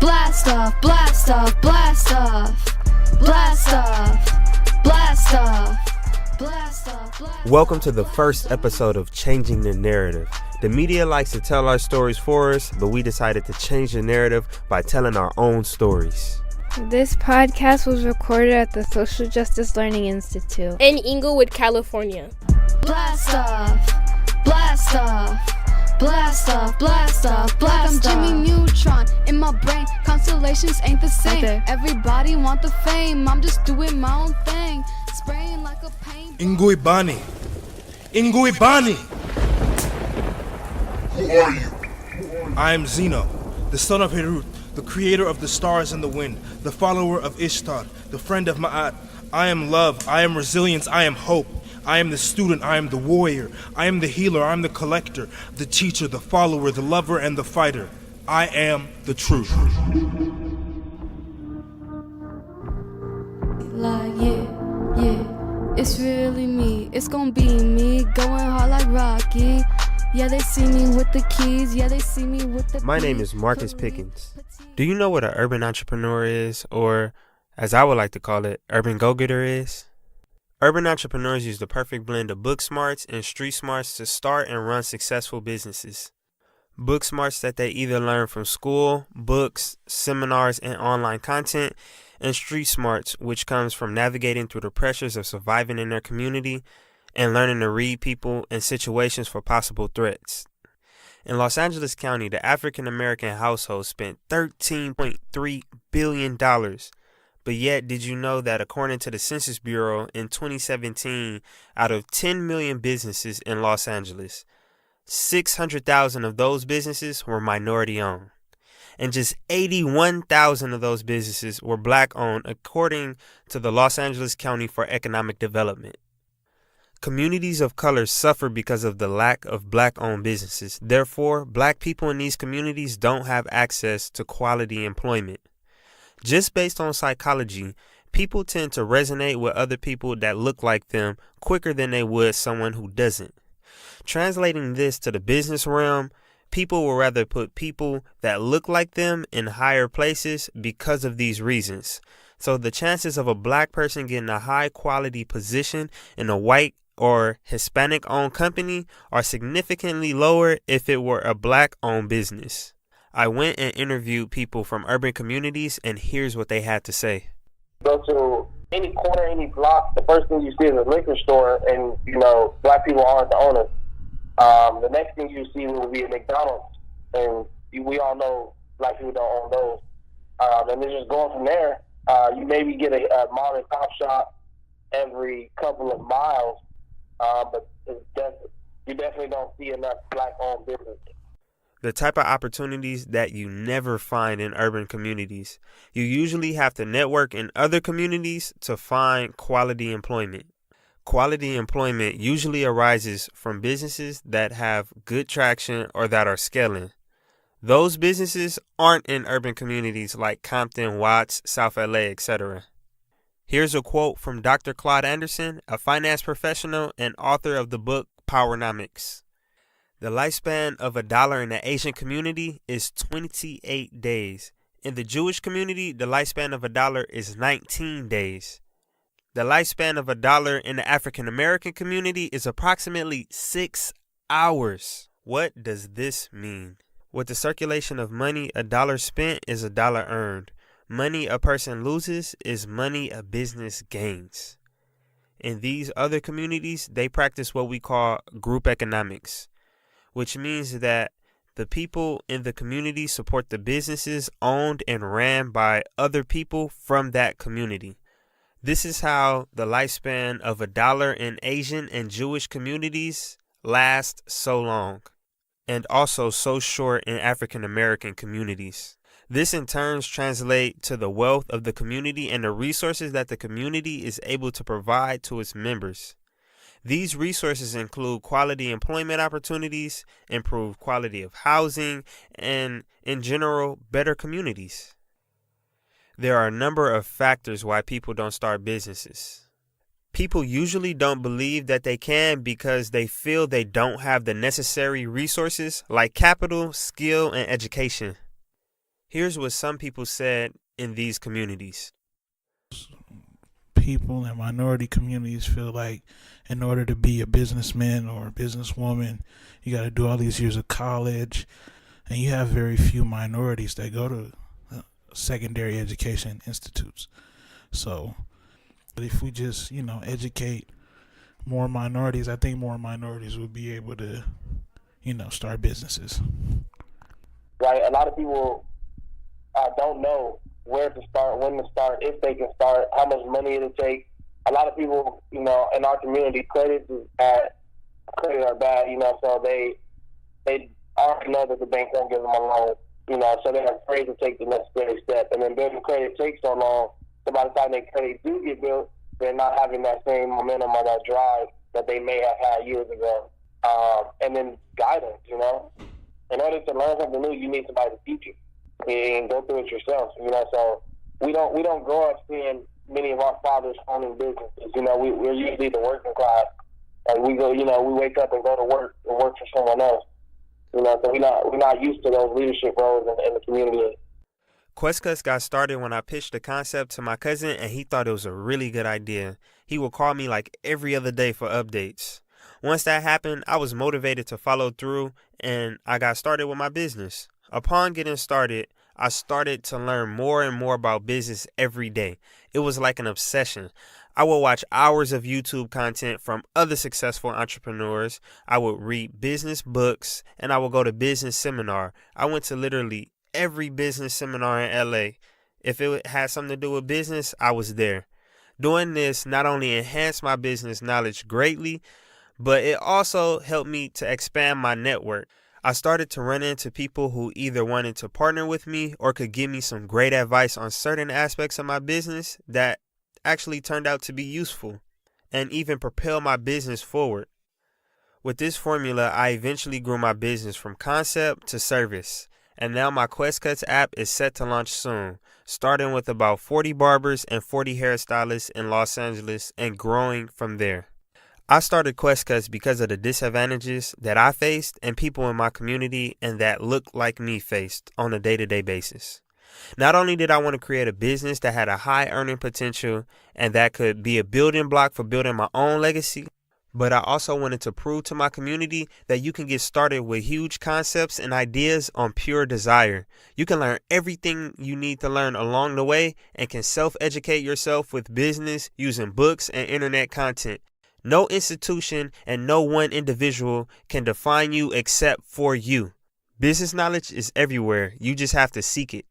Blast off, blast off, blast off. Blast off, blast off, blast off. Welcome to the first episode of Changing the Narrative. The media likes to tell our stories for us, but we decided to change the narrative by telling our own stories. This podcast was recorded at the Social Justice Learning Institute in Inglewood, California. Blast off, blast off. Blast off, blast off, blast off. I'm Jimmy Neutron, in my brain, constellations ain't the same. Okay. Everybody want the fame, I'm just doing my own thing. Spraying like a paint. Inguibani. Who are you? I am Zeno, the son of Herut, the creator of the stars and the wind, the follower of Ishtar, the friend of Ma'at. I am love, I am resilience, I am hope. I am the student, I am the warrior, I am the healer, I am the collector, the teacher, the follower, the lover, and the fighter. I am the truth. Like, yeah, it's really me, it's gonna be me, going hard like Rocky. Yeah, they see me with the keys, yeah, they see me with the My name is Marcus Pickens. Do you know what an urban entrepreneur is, or as I would like to call it, urban go-getter is? Urban entrepreneurs use the perfect blend of book smarts and street smarts to start and run successful businesses. Book smarts that they either learn from school, books, seminars, and online content, and street smarts, which comes from navigating through the pressures of surviving in their community and learning to read people and situations for possible threats. In Los Angeles County, the African American household spent $13.3 billion. But yet, did you know that according to the Census Bureau in 2017, out of 10 million businesses in Los Angeles, 600,000 of those businesses were minority owned. And just 81,000 of those businesses were black owned, according to the Los Angeles County for Economic Development. Communities of color suffer because of the lack of black owned businesses. Therefore, black people in these communities don't have access to quality employment. Just based on psychology, people tend to resonate with other people that look like them quicker than they would someone who doesn't. Translating this to the business realm, people will rather put people that look like them in higher places because of these reasons. So the chances of a black person getting a high quality position in a white or Hispanic owned company are significantly lower if it were a black owned business. I went and interviewed people from urban communities, and here's what they had to say. Go to any corner, any block, the first thing you see is a liquor store, and, black people aren't the owners. The next thing you see will be a McDonald's, and we all know black people don't own those. And then just going from there, you maybe get a mom and pop shop every couple of miles, but you definitely don't see enough black-owned business. The type of opportunities that you never find in urban communities. You usually have to network in other communities to find quality employment. Quality employment usually arises from businesses that have good traction or that are scaling. Those businesses aren't in urban communities like Compton, Watts, South LA, etc. Here's a quote from Dr. Claude Anderson, a finance professional and author of the book Powernomics. The lifespan of $1 in the Asian community is 28 days. In the Jewish community, the lifespan of $1 is 19 days. The lifespan of $1 in the African American community is approximately 6 hours. What does this mean? With the circulation of money, $1 spent is $1 earned. Money a person loses is money a business gains. In these other communities, they practice what we call group economics, which means that the people in the community support the businesses owned and ran by other people from that community. This is how the lifespan of $1 in Asian and Jewish communities lasts so long, and also so short in African American communities. This in turn translates to the wealth of the community and the resources that the community is able to provide to its members. These resources include quality employment opportunities, improved quality of housing, and, in general, better communities. There are a number of factors why people don't start businesses. People usually don't believe that they can because they feel they don't have the necessary resources like capital, skill, and education. Here's what some people said in these communities. People in minority communities feel like in order to be a businessman or a businesswoman, you got to do all these years of college, and you have very few minorities that go to secondary education institutes. So if we just, educate more minorities, I think more minorities would be able to, start businesses. Right, a lot of people don't know where to start, when to start, if they can start, how much money it'll take. A lot of people, in our community, credit are bad, so they already know that the bank won't give them a loan, so they're afraid to take the necessary step. And then building credit takes so long, so by the time their credit do get built, they're not having that same momentum or that drive that they may have had years ago. And then guidance, in order to learn something new, you need somebody to teach you and go through it yourself, so we don't grow up seeing many of our fathers owning businesses. We're usually the working class. Like we go, we wake up and go to work and work for someone else. So we're not used to those leadership roles in the community. Questcutz got started when I pitched the concept to my cousin, and he thought it was a really good idea. He would call me like every other day for updates. Once that happened, I was motivated to follow through, and I got started with my business. Upon getting started, I started to learn more and more about business every day. It was like an obsession. I would watch hours of YouTube content from other successful entrepreneurs. I would read business books, and I would go to business seminar. I went to literally every business seminar in LA. If it had something to do with business, I was there. Doing this not only enhanced my business knowledge greatly, but it also helped me to expand my network. I started to run into people who either wanted to partner with me or could give me some great advice on certain aspects of my business that actually turned out to be useful and even propel my business forward. With this formula, I eventually grew my business from concept to service, and now my Questcutz app is set to launch soon, starting with about 40 barbers and 40 hairstylists in Los Angeles and growing from there. I started Questcutz because of the disadvantages that I faced and people in my community and that look like me faced on a day-to-day basis. Not only did I want to create a business that had a high earning potential and that could be a building block for building my own legacy, but I also wanted to prove to my community that you can get started with huge concepts and ideas on pure desire. You can learn everything you need to learn along the way and can self-educate yourself with business using books and internet content. No institution and no one individual can define you except for you. Business knowledge is everywhere. You just have to seek it.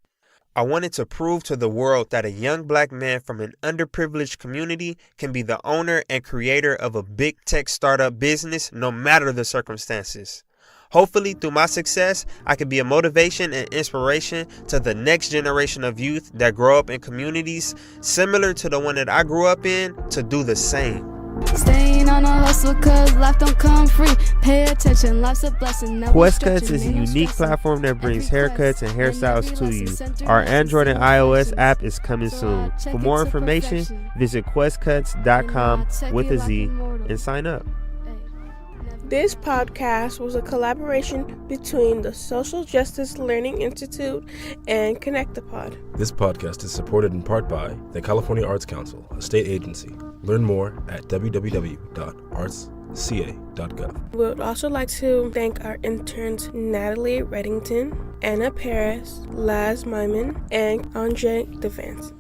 I wanted to prove to the world that a young black man from an underprivileged community can be the owner and creator of a big tech startup business no matter the circumstances. Hopefully, through my success, I can be a motivation and inspiration to the next generation of youth that grow up in communities similar to the one that I grew up in to do the same. Staying on a hustle cause life don't come free. Pay attention, life's a blessing. Questcutz is a unique platform that brings haircuts and hairstyles to you. Our Android and iOS app is coming soon. For more information, visit questcutz.com with a Z and sign up. This podcast was a collaboration between the Social Justice Learning Institute and Connectopod. This podcast is supported in part by the California Arts Council, a state agency. Learn more at www.artsca.gov. We would also like to thank our interns Natalie Reddington, Anna Paris, Laz Meiman, and Andre DeVance.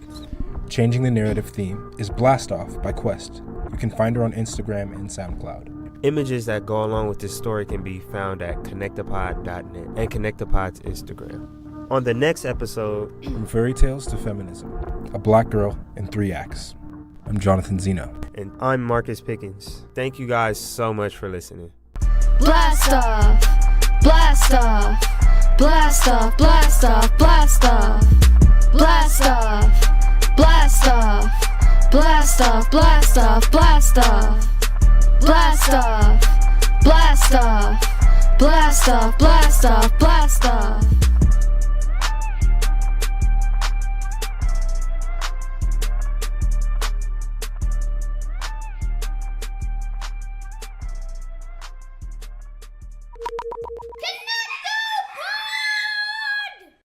Changing the Narrative theme is Blast Off by Quest. You can find her on Instagram and SoundCloud. Images that go along with this story can be found at Connectopod.net and Connectopod's Instagram. On the next episode, From Fairy Tales to Feminism, A Black Girl in 3 Acts. I'm Jonathan Zeno. And I'm Marcus Pickens. Thank you guys so much for listening. Blast off, blast off, blast off, blast off, blast off, blast off, blast off, blast off, blast off, blast off. Blast off, blast off, blast off, blast off, blast off.